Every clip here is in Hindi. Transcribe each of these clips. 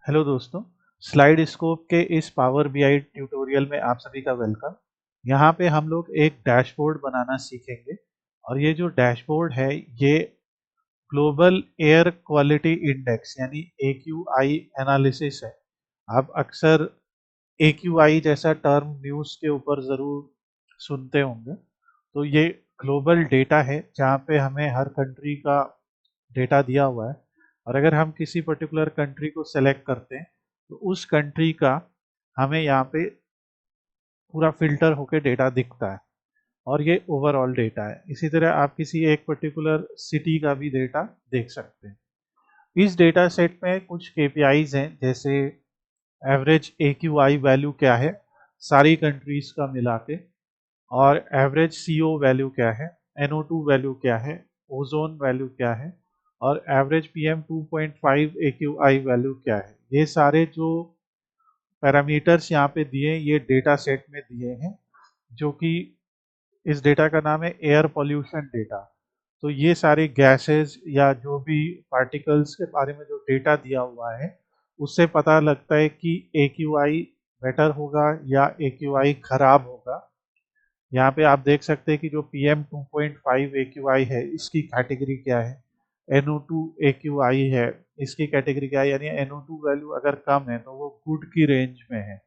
हेलो दोस्तों। स्लाइड स्कोप के इस पावर बीआई ट्यूटोरियल में आप सभी का वेलकम। यहाँ पे हम लोग एक डैशबोर्ड बनाना सीखेंगे और ये जो डैशबोर्ड है ये ग्लोबल एयर क्वालिटी इंडेक्स यानी AQI एनालिसिस है। आप अक्सर AQI जैसा टर्म न्यूज़ के ऊपर ज़रूर सुनते होंगे। तो ये ग्लोबल डेटा है जहाँ पे हमें हर कंट्री का डेटा दिया हुआ है और अगर हम किसी पर्टिकुलर कंट्री को सेलेक्ट करते हैं तो उस कंट्री का हमें यहाँ पे पूरा फिल्टर होके डेटा दिखता है और ये ओवरऑल डेटा है। इसी तरह आप किसी एक पर्टिकुलर सिटी का भी डेटा देख सकते हैं। इस डेटा सेट में कुछ KPIs हैं, जैसे एवरेज AQI वैल्यू क्या है सारी कंट्रीज का मिला के, और एवरेज CO वैल्यू क्या है, NO2 वैल्यू क्या है, ओजोन वैल्यू क्या है और एवरेज PM2.5 AQI वैल्यू क्या है। ये सारे जो पैरामीटर्स यहाँ पे दिए ये डेटा सेट में दिए हैं, जो कि इस डेटा का नाम है एयर पॉल्यूशन डेटा। तो ये सारे गैसेस या जो भी पार्टिकल्स के बारे में जो डेटा दिया हुआ है उससे पता लगता है कि AQI बेटर होगा या AQI खराब होगा। यहाँ पे आप देख सकते हैं कि जो PM2.5 AQI है इसकी कैटेगरी क्या है, NO2 AQI है इसकी कैटेगरी क्या है, यानी NO2 वैल्यू अगर कम है तो वो गुड की रेंज में है,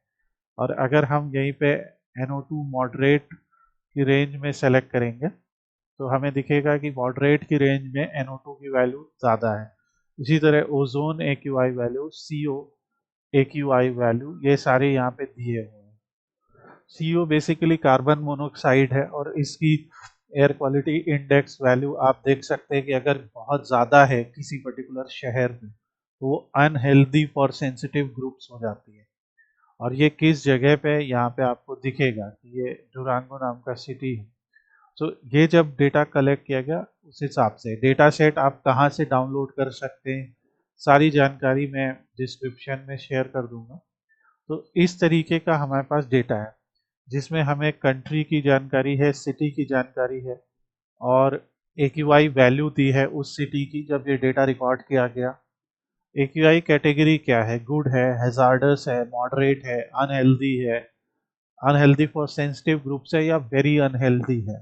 और अगर हम यहीं पे NO2 मॉडरेट की रेंज में सेलेक्ट करेंगे तो हमें दिखेगा कि मॉडरेट की रेंज में NO2 की वैल्यू ज़्यादा है। इसी तरह ozone AQI value, CO AQI value, ये सारे यहाँ पे दिए हुए हैं। CO बेसिकली कार्बन मोनोऑक्साइड है और इसकी एयर क्वालिटी इंडेक्स वैल्यू आप देख सकते हैं कि अगर बहुत ज़्यादा है किसी पर्टिकुलर शहर में तो वो अनहेल्दी फॉर सेंसिटिव ग्रुप्स हो जाती है। और ये किस जगह पे है यहाँ पे आपको दिखेगा कि ये डुरांगो नाम का सिटी है। तो ये जब डेटा कलेक्ट किया गया उस हिसाब से डेटा सेट आप कहाँ से डाउनलोड कर सकते हैं सारी जानकारी मैं डिस्क्रिप्शन में शेयर कर दूंगा। तो इस तरीके का हमारे पास डेटा है जिसमें हमें कंट्री की जानकारी है, सिटी की जानकारी है और AQI वैल्यू दी है उस सिटी की जब ये डेटा रिकॉर्ड किया गया। AQI कैटेगरी क्या है, गुड है, हैजार्डस है, मॉडरेट है, अनहेल्दी है, अनहेल्दी फॉर सेंसिटिव ग्रुप्स है या वेरी अनहेल्दी है।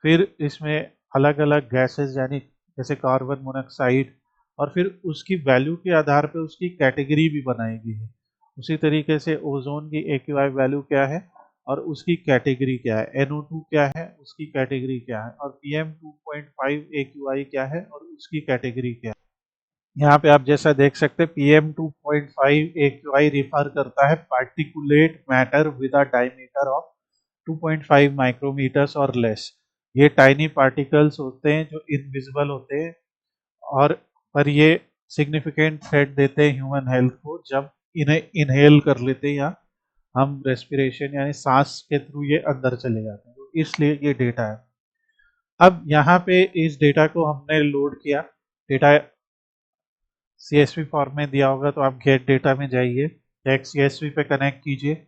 फिर इसमें अलग अलग गैसेस यानी जैसे कार्बन मोनोऑक्साइड, और फिर उसकी वैल्यू के आधार पे उसकी कैटेगरी भी बनाई गई है। उसी तरीके से ओजोन की AQI वैल्यू क्या है और उसकी कैटेगरी क्या है, NO2 क्या है उसकी कैटेगरी क्या है, और PM2.5 AQI क्या है और उसकी कैटेगरी क्या है। यहाँ पे आप जैसा देख सकते हैं PM2.5 AQI रिफर करता है particulate matter with a diameter of 2.5 micrometres और लेस। ये टाइनी पार्टिकल्स होते हैं जो इनविजिबल होते हैं और पर ये सिग्निफिकेंट थ्रेट देते हैं ह्यूमन हेल्थ को जब इन्हें इनहेल कर लेते हैं या हम रेस्पिरेशन यानी सांस के थ्रू ये अंदर चले जाते हैं, तो इसलिए ये डेटा है। अब यहाँ पे इस डेटा को हमने लोड किया, डेटा CSV फॉर्म में दिया होगा तो आप गेट डेटा में जाइए, टेक्स्ट CSV पे कनेक्ट कीजिए,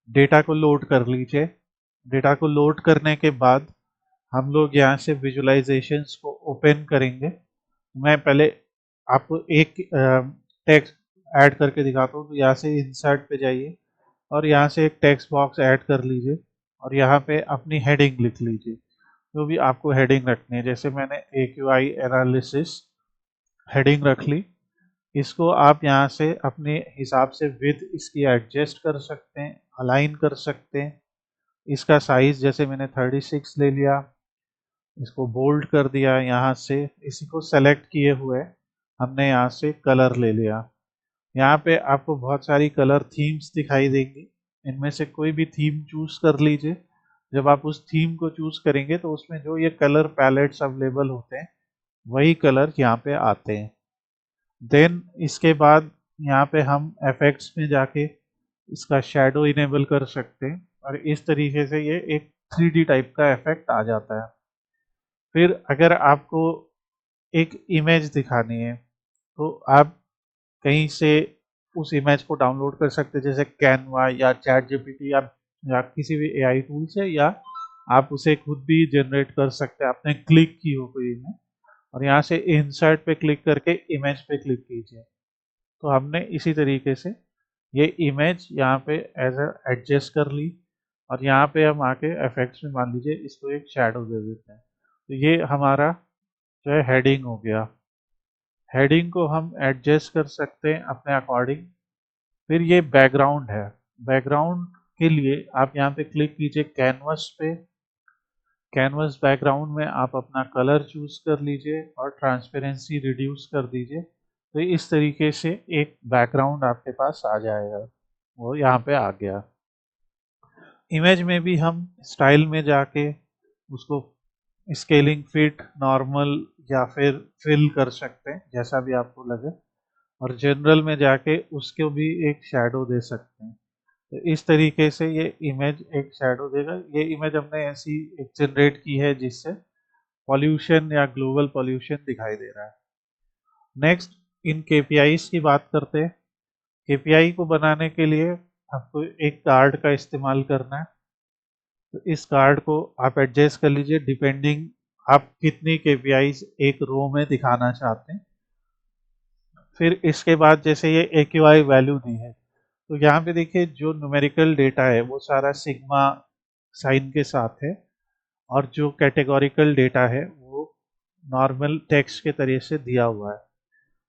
डेटा को लोड कर लीजिए। डेटा को लोड करने के बाद हम लोग यहाँ से विजुअलाइजेशंस को ओपन करेंगे। मैं पहले आपको एक टेक्स्ट ऐड करके दिखाता हूँ। तो यहाँ से इंसर्ट पे जाइए और यहाँ से एक टेक्स्ट बॉक्स ऐड कर लीजिए और यहाँ पे अपनी हेडिंग लिख लीजिए, जो भी आपको हेडिंग रखनी है। जैसे मैंने AQI एनालिसिस हेडिंग रख ली। इसको आप यहाँ से अपने हिसाब से विड्थ इसकी एडजस्ट कर सकते हैं, अलाइन कर सकते हैं। इसका साइज जैसे मैंने 36 ले लिया, इसको बोल्ड कर दिया। यहाँ से इसी को सेलेक्ट किए हुए हमने यहाँ से कलर ले लिया। यहाँ पे आपको बहुत सारी कलर थीम्स दिखाई देंगी, इनमें से कोई भी थीम चूज कर लीजिए। जब आप उस थीम को चूज करेंगे तो उसमें जो ये कलर पैलेट्स अवेलेबल होते हैं वही कलर यहाँ पे आते हैं। देन इसके बाद यहाँ पे हम इफेक्ट्स में जाके इसका शेडो इनेबल कर सकते हैं और इस तरीके से ये एक 3D टाइप का इफेक्ट आ जाता है। फिर अगर आपको एक इमेज दिखानी है तो आप कहीं से उस इमेज को डाउनलोड कर सकते हैं, जैसे कैनवा या चैट जीपीटी या किसी भी AI टूल से, या आप उसे खुद भी जनरेट कर सकते हैं। आपने क्लिक की हो कोई इमेज और यहाँ से इंसर्ट पे क्लिक करके इमेज पे क्लिक कीजिए तो हमने इसी तरीके से ये इमेज यहाँ पे एज एडजस्ट कर ली, और यहाँ पे हम आके इफेक्ट्स में मान लीजिए इसको एक शैडो दे देते हैं। तो ये हमारा जो है हेडिंग हो गया। हेडिंग को हम एडजस्ट कर सकते हैं अपने अकॉर्डिंग। फिर ये बैकग्राउंड है। बैकग्राउंड के लिए आप यहाँ पे क्लिक कीजिए कैनवस पे। कैनवस बैकग्राउंड में आप अपना कलर चूज कर लीजिए और ट्रांसपेरेंसी रिड्यूस कर दीजिए। तो इस तरीके से एक बैकग्राउंड आपके पास आ जाएगा। वो यहाँ पे आ गया। इमेज में भी हम स्टाइल में जाके उसको स्केलिंग, फिट, नॉर्मल या फिर फिल कर सकते हैं, जैसा भी आपको लगे। और जनरल में जाके उसको भी एक शैडो दे सकते हैं। तो इस तरीके से ये इमेज एक शैडो देगा। ये इमेज हमने ऐसी एक जनरेट की है जिससे पॉल्यूशन या ग्लोबल पॉल्यूशन दिखाई दे रहा है। नेक्स्ट इन केपीआईज की बात करते हैं। केपीआई को बनाने के लिए आपको एक कार्ड का इस्तेमाल करना है। तो इस कार्ड को आप एडजस्ट कर लीजिए डिपेंडिंग आप कितनी केपीआईज एक रो में दिखाना चाहते हैं। फिर इसके बाद जैसे ये एक्यूआई वैल्यू दी है, तो यहाँ पे देखिए जो न्यूमेरिकल डेटा है वो सारा सिग्मा साइन के साथ है, और जो कैटेगोरिकल डेटा है वो नॉर्मल टेक्स्ट के तरीके से दिया हुआ है।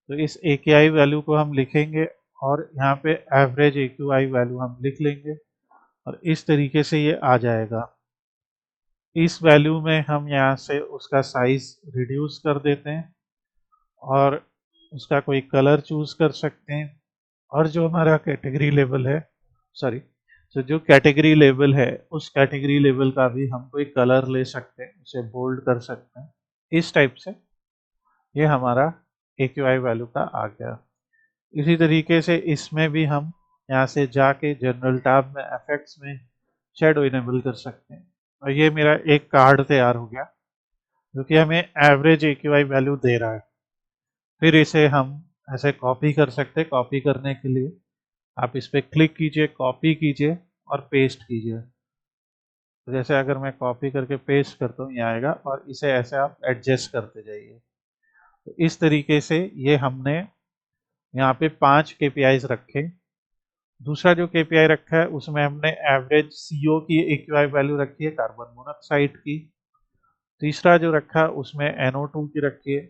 तो इस AQI वैल्यू को हम लिखेंगे और यहाँ पे एवरेज AQI वैल्यू हम लिख लेंगे, और इस तरीके से ये आ जाएगा। इस वैल्यू में हम यहाँ से उसका साइज रिड्यूस कर देते हैं और उसका कोई कलर चूज कर सकते हैं। और जो हमारा कैटेगरी लेवल है, सॉरी, तो जो कैटेगरी लेवल है उस कैटेगरी लेवल का भी हम कोई कलर ले सकते हैं, उसे बोल्ड कर सकते हैं। इस टाइप से ये हमारा AQI वैल्यू का आ गया। इसी तरीके से इसमें भी हम यहाँ से जाके जनरल टैब में इफेक्ट्स में शैडो इनेबल कर सकते हैं। और ये मेरा एक कार्ड तैयार हो गया जो कि हमें एवरेज AQI वैल्यू दे रहा है। फिर इसे हम ऐसे कॉपी कर सकते हैं। कॉपी करने के लिए आप इस पर क्लिक कीजिए, कॉपी कीजिए और पेस्ट कीजिए। तो जैसे अगर मैं कॉपी करके पेस्ट करता हूँ, यहाँ आएगा, और इसे ऐसे आप एडजस्ट करते जाइए। तो इस तरीके से ये हमने यहाँ पे 5 KPIs रखे। दूसरा जो KPI रखा है उसमें हमने एवरेज CO की AQI वैल्यू रखी है, कार्बन मोनोऑक्साइड की। तीसरा जो रखा है उसमें NO2 की रखी है,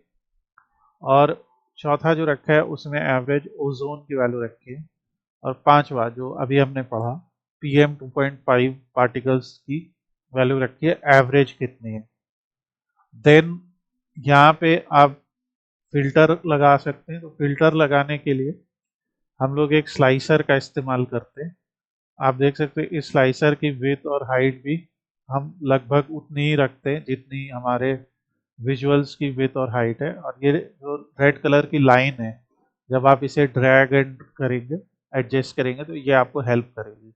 और चौथा जो रखा है उसमें एवरेज ओजोन की वैल्यू रखी है, और पांचवा जो अभी हमने पढ़ा PM 2.5 पार्टिकल्स की वैल्यू रखी है, एवरेज कितनी है। देन यहाँ पे आप फिल्टर लगा सकते हैं। तो फिल्टर लगाने के लिए हम लोग एक स्लाइसर का इस्तेमाल करते हैं। आप देख सकते हैं इस स्लाइसर की विड्थ और हाइट भी हम लगभग उतनी ही रखते हैं जितनी हमारे विजुअल्स की विड्थ और हाइट है। और ये जो रेड कलर की लाइन है, जब आप इसे ड्रैग एंड करेंगे, एडजस्ट करेंगे, तो ये आपको हेल्प करेगी।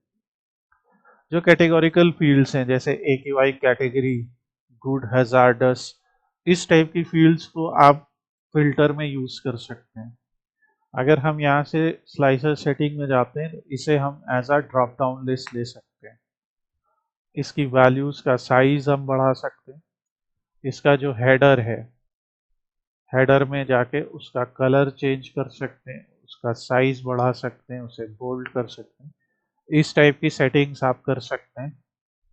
जो कैटेगोरिकल फील्ड्स हैं जैसे AQI कैटेगरी, गुड, हैजार्डस, इस टाइप की फील्ड्स को आप फिल्टर में यूज कर सकते हैं। अगर हम यहाँ से स्लाइसर सेटिंग में जाते हैं तो इसे हम as a drop down list ले सकते हैं। इसकी वैल्यूज का साइज हम बढ़ा सकते हैं। इसका जो हेडर है, हेडर में जाके उसका कलर चेंज कर सकते हैं, उसका साइज बढ़ा सकते हैं, उसे बोल्ड कर सकते हैं। इस टाइप की सेटिंग्स आप कर सकते हैं।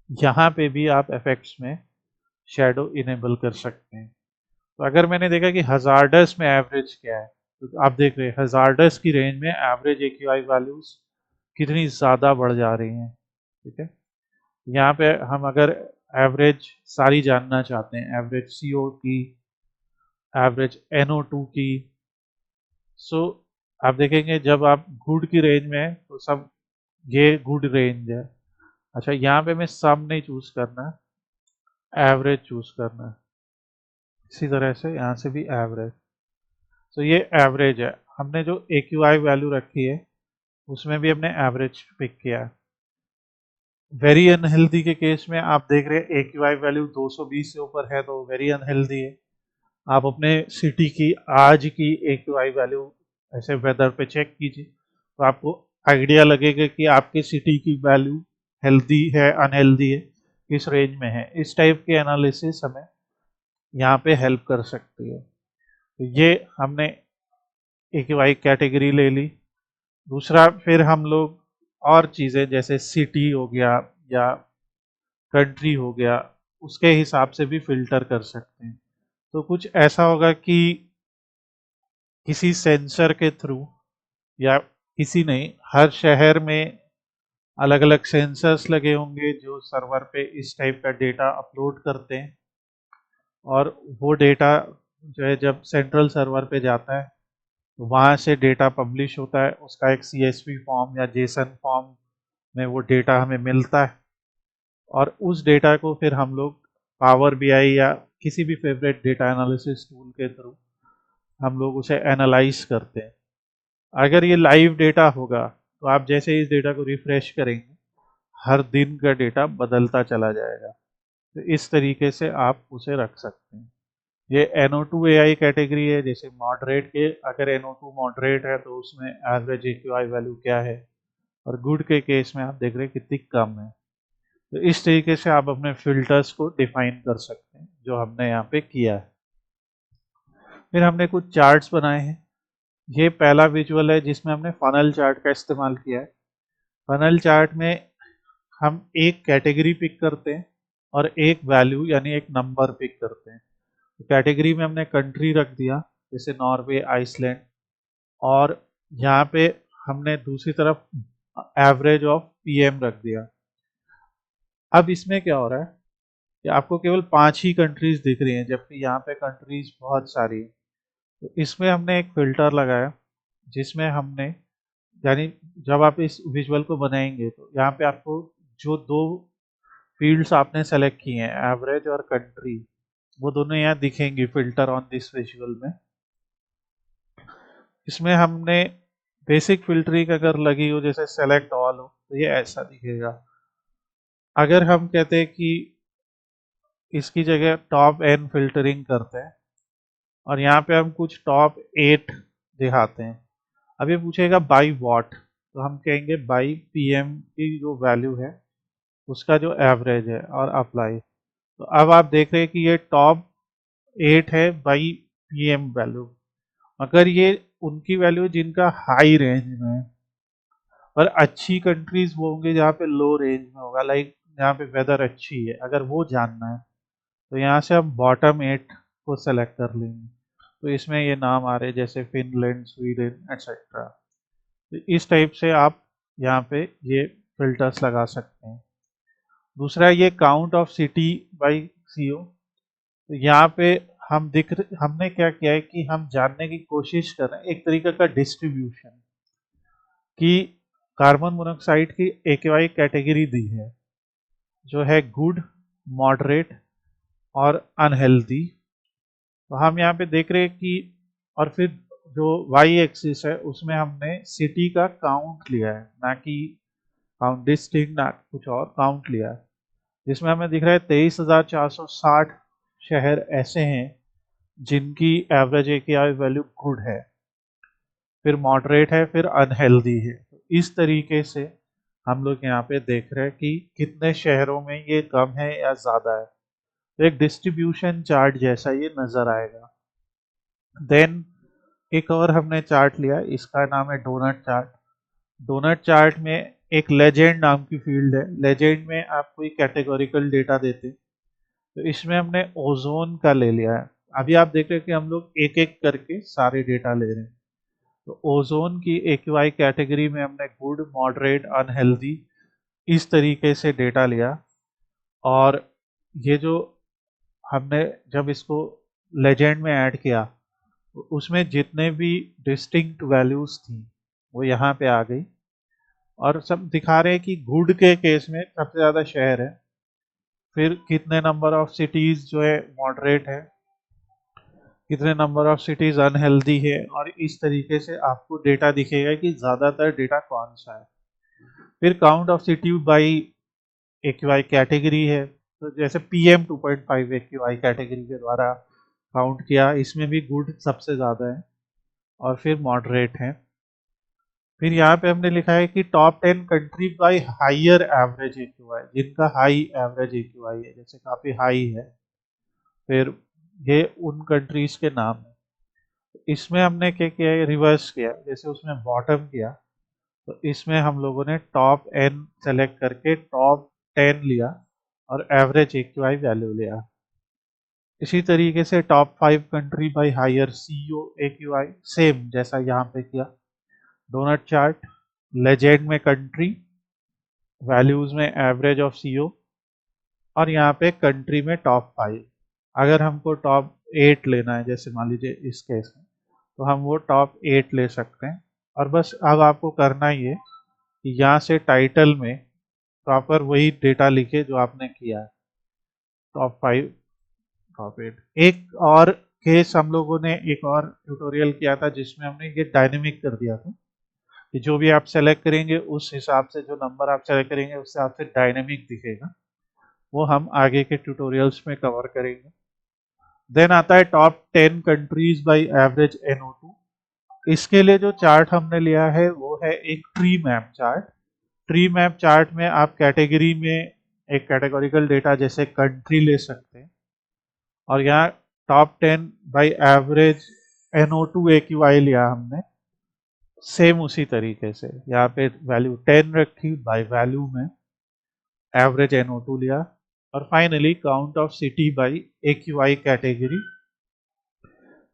यहाँ पे भी आप इफेक्ट्स में शैडो इनेबल कर सकते हैं। तो अगर मैंने देखा कि हजार्डस में एवरेज क्या है, तो आप देख रहे हैं हजार्डस की रेंज में एवरेज AQI वैल्यूज कितनी ज़्यादा बढ़ जा रही हैं। ठीक है, यहाँ पे हम अगर एवरेज सारी जानना चाहते हैं, एवरेज CO की, एवरेज NO2 की, सो आप देखेंगे जब आप गुड की रेंज में है तो सब ये गुड रेंज है। अच्छा, यहाँ पे मैं सब नहीं चूज करना, एवरेज चूज करना है। इसी तरह से यहाँ से भी एवरेज। तो ये एवरेज है। हमने जो AQI वैल्यू रखी है उसमें भी हमने एवरेज पिक किया है। वेरी अनहेल्दी के केस में आप देख रहे हैं AQI वैल्यू 220 से ऊपर है तो वेरी अनहेल्दी है। आप अपने सिटी की आज की AQI वैल्यू ऐसे वेदर पे चेक कीजिए तो आपको आइडिया लगेगा कि आपकी सिटी की वैल्यू हेल्दी है, अनहेल्दी है, किस रेंज में है। इस टाइप के एनालिसिस हमें यहाँ पे हेल्प कर सकती है। तो ये हमने AQI कैटेगरी ले ली। दूसरा फिर हम लोग और चीज़ें जैसे सिटी हो गया या कंट्री हो गया, उसके हिसाब से भी फिल्टर कर सकते हैं। तो कुछ ऐसा होगा कि किसी सेंसर के थ्रू या किसी नहीं, हर शहर में अलग अलग सेंसर्स लगे होंगे जो सर्वर पे इस टाइप का डेटा अपलोड करते हैं, और वो डेटा जो है जब सेंट्रल सर्वर पे जाता है तो वहाँ से डेटा पब्लिश होता है, उसका एक CSV फॉर्म या जेसन फॉर्म में वो डेटा हमें मिलता है, और उस डेटा को फिर हम लोग पावर BI या किसी भी फेवरेट डेटा एनालिसिस टूल के थ्रू हम लोग उसे एनालाइज करते हैं। अगर ये लाइव डेटा होगा तो आप जैसे ही इस डेटा को रिफ्रेश करेंगे हर दिन का डेटा बदलता चला जाएगा। तो इस तरीके से आप उसे रख सकते हैं। ये NO2 AI कैटेगरी है। जैसे मॉडरेट के, अगर NO2 मॉडरेट है तो उसमें एवरेज AQI वैल्यू क्या है, और गुड के केस में आप देख रहे हैं कितनी कम है। तो इस तरीके से आप अपने फिल्टर्स को डिफाइन कर सकते हैं, जो हमने यहाँ पे किया है। फिर हमने कुछ चार्ट्स बनाए हैं। ये पहला विजुअल है जिसमें हमने फनल चार्ट का इस्तेमाल किया है। फनल चार्ट में हम एक कैटेगरी पिक करते हैं और एक वैल्यू यानी एक नंबर पिक करते हैं। तो कैटेगरी में हमने कंट्री रख दिया, जैसे नॉर्वे, आइसलैंड, और यहाँ पे हमने दूसरी तरफ एवरेज ऑफ PM रख दिया। अब इसमें क्या हो रहा है कि आपको केवल 5 ही कंट्रीज दिख रही हैं, जबकि यहाँ पे कंट्रीज बहुत सारी हैं। तो इसमें हमने एक फिल्टर लगाया जिसमें हमने, यानी जब आप इस विजुअल को बनाएंगे तो यहाँ पे आपको जो दो फील्ड्स आपने सेलेक्ट किए हैं, एवरेज और कंट्री, वो दोनों यहाँ दिखेंगी फिल्टर ऑन दिस विजुअल में। इसमें हमने बेसिक फिल्टरिंग अगर लगी हो, जैसे सेलेक्ट ऑल हो, तो ये ऐसा दिखेगा। अगर हम कहते हैं कि इसकी जगह टॉप N फिल्टरिंग करते हैं और यहाँ पे हम कुछ टॉप 8 दिखाते हैं, अब ये पूछेगा बाई वॉट, तो हम कहेंगे बाई PM की जो वैल्यू है उसका जो एवरेज है, और अप्लाई। तो अब आप देख रहे हैं कि ये टॉप 8 है बाई PM वैल्यू। अगर ये उनकी वैल्यू जिनका हाई रेंज में है, और अच्छी कंट्रीज वो होंगे जहाँ पे लो रेंज में होगा, लाइक जहाँ पे वेदर अच्छी है, अगर वो जानना है तो यहाँ से हम बॉटम 8 को सेलेक्ट कर लेंगे। तो इसमें ये नाम आ रहे हैं जैसे फिनलैंड, स्वीडन एटसेट्रा। तो इस टाइप से आप यहाँ पे ये फिल्टर्स लगा सकते हैं। दूसरा ये count of city by CO। तो यहाँ पे हमने क्या किया है कि हम जानने की कोशिश कर रहे हैं एक तरीके का डिस्ट्रीब्यूशन, कि कार्बन मोनोऑक्साइड की AQI कैटेगरी दी है जो है गुड, मॉडरेट और अनहेल्दी। तो हम यहाँ पे देख रहे हैं कि, और फिर जो Y एक्सिस है उसमें हमने सिटी का काउंट लिया है, ना कि काउंट डिस्ट्रिक्ट, ना कुछ और, काउंट लिया है, जिसमें हमें दिख रहा है 23,460 शहर ऐसे हैं जिनकी एवरेज AQI वैल्यू गुड है, फिर मॉडरेट है, फिर अनहेल्दी है। तो इस तरीके से हम लोग यहाँ पे देख रहे हैं कि कितने शहरों में ये कम है या ज़्यादा है। तो एक डिस्ट्रीब्यूशन चार्ट जैसा ये नज़र आएगा। देन एक और हमने चार्ट लिया, इसका नाम है डोनट चार्ट। डोनट चार्ट में एक लेजेंड नाम की फील्ड है। लेजेंड में आप कोई कैटेगोरिकल डेटा देते, तो इसमें हमने ओजोन का ले लिया है। अभी आप देख रहे हैं कि हम लोग एक एक करके सारे डेटा ले रहे हैं। तो ओजोन की AQI कैटेगरी में हमने गुड, मॉडरेट, अनहेल्दी इस तरीके से डेटा लिया, और ये जो हमने जब इसको लेजेंड में ऐड किया तो उसमें जितने भी डिस्टिंक्ट वैल्यूज थी वो यहाँ पे आ गई, और सब दिखा रहे हैं कि गुड के केस में सबसे ज़्यादा शहर है, फिर कितने नंबर ऑफ सिटीज़ जो है मॉडरेट है, कितने नंबर ऑफ सिटीज़ अनहेल्दी है, और इस तरीके से आपको डेटा दिखेगा कि ज़्यादातर डेटा कौन सा है। फिर count of city by AQI category है, तो जैसे PM 2.5 AQI कैटेगरी के द्वारा काउंट किया, इसमें भी गुड सबसे ज़्यादा है और फिर मॉडरेट है। फिर यहाँ पे हमने लिखा है कि top 10 country by higher average AQI, जिनका हाई एवरेज AQI है, जैसे काफ़ी हाई है, फिर ये उन कंट्रीज के नाम है। इसमें हमने क्या किया है, रिवर्स किया। जैसे उसमें बॉटम किया, तो इसमें हम लोगों ने टॉप एन सेलेक्ट करके टॉप 10 लिया और एवरेज एक्यूआई वैल्यू लिया। इसी तरीके से top 5 country by higher CO AQI, same जैसा यहाँ पे किया। डोनट चार्ट, लेजेंड में कंट्री, वैल्यूज में एवरेज ऑफ सीओ, और यहाँ पे कंट्री में टॉप 5। अगर हमको टॉप 8 लेना है, जैसे मान लीजिए इस केस में, तो हम वो टॉप 8 ले सकते हैं। और बस अब आपको करना ये कि यहाँ से टाइटल में प्रॉपर वही डेटा लिखे जो आपने किया है, टॉप 5, टॉप 8। एक और केस हम लोगों ने एक और ट्यूटोरियल किया था जिसमें हमने ये डायनेमिक कर दिया था कि जो भी आप सेलेक्ट करेंगे उस हिसाब से, जो नंबर आप सेलेक्ट करेंगे उस हिसाब से डायनेमिक दिखेगा। वो हम आगे के ट्यूटोरियल्स में कवर करेंगे। देन आता है top 10 countries by average NO2। इसके लिए जो चार्ट हमने लिया है वो है एक tree map chart. Tree map chart में आप कैटेगरी में एक कैटेगोरिकल डेटा जैसे कंट्री ले सकते हैं, और यहाँ top 10 by average NO2 AQI लिया हमने। सेम उसी तरीके से यहाँ पे वैल्यू 10 रखी, बाय वैल्यू में एवरेज NO2 लिया, और finally count of city bye AQI category,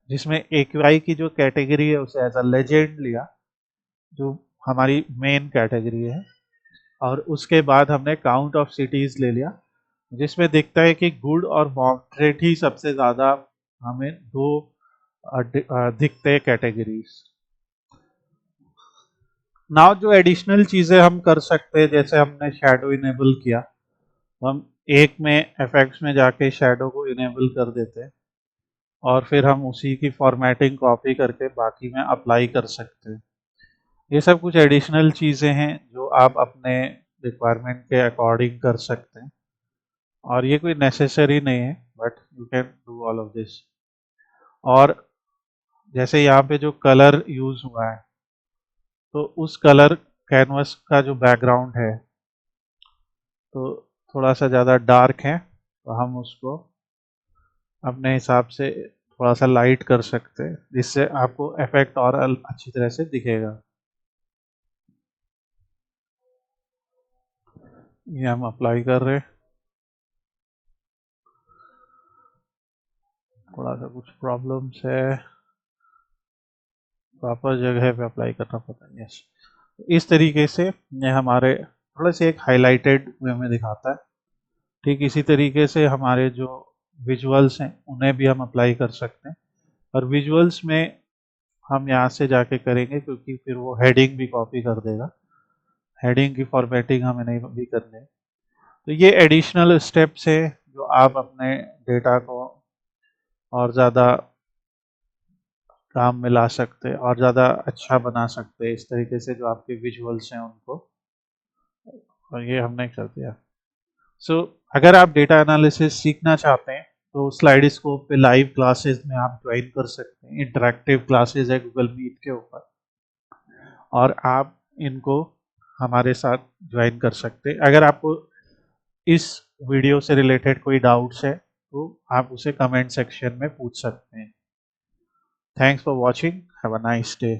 जिसमें AQI की जो कैटेगरी है उसे एज अ लेजेंड लिया, जो हमारी मेन कैटेगरी है। और उसके बाद हमने काउंट ऑफ सिटीज ले लिया, जिसमें दिखता है कि गुड और मॉडरेट ही सबसे ज़्यादा हमें दो दिखते कैटेगरीज। नाउ जो एडिशनल चीज़ें हम कर सकते हैं, जैसे हमने शैडो इनेबल किया, तो हम एक में इफेक्ट्स में जाके शैडो को इनेबल कर देते हैं, और फिर हम उसी की फॉर्मेटिंग कॉपी करके बाकी में अप्लाई कर सकते हैं। ये सब कुछ एडिशनल चीज़ें हैं जो आप अपने रिक्वायरमेंट के अकॉर्डिंग कर सकते हैं, और ये कोई नेसेसरी नहीं है, but you can do all of this. और जैसे यहाँ पे जो कलर यूज हुआ है, तो उस कलर कैनवस का जो बैकग्राउंड है तो थोड़ा सा ज़्यादा डार्क है, तो हम उसको अपने हिसाब से थोड़ा सा लाइट कर सकते हैं, जिससे आपको इफेक्ट और अच्छी तरह से दिखेगा। ये हम अप्लाई कर रहे हैं। थोड़ा सा कुछ प्रॉब्लम्स है, प्रॉपर जगह पे अप्लाई करना पड़ता है। यस, इस तरीके से ये हमारे थोड़े से एक हाईलाइटेड वे में दिखाता है। ठीक इसी तरीके से हमारे जो विजुअल्स हैं उन्हें भी हम अप्लाई कर सकते हैं, और विजुअल्स में हम यहाँ से जाके करेंगे क्योंकि फिर वो हेडिंग भी कॉपी कर देगा। हेडिंग की फॉर्मेटिंग हमें नहीं भी करनी है। तो ये एडिशनल स्टेप्स है जो आप अपने डेटा को और ज़्यादा काम में ला सकते हैं और ज़्यादा अच्छा बना सकते हैं, इस तरीके से जो आपके विजुअल्स हैं उनको। और ये हमने कर दिया। सो अगर आप डेटा एनालिसिस सीखना चाहते हैं तो स्लाइडस्कोप पे लाइव क्लासेस में आप ज्वाइन कर सकते हैं। इंटरैक्टिव क्लासेस है गूगल मीट के ऊपर, और आप इनको हमारे साथ ज्वाइन कर सकते हैं। अगर आपको इस वीडियो से रिलेटेड कोई डाउट्स है तो आप उसे कमेंट सेक्शन में पूछ सकते हैं। Thanks for watching, have a nice day.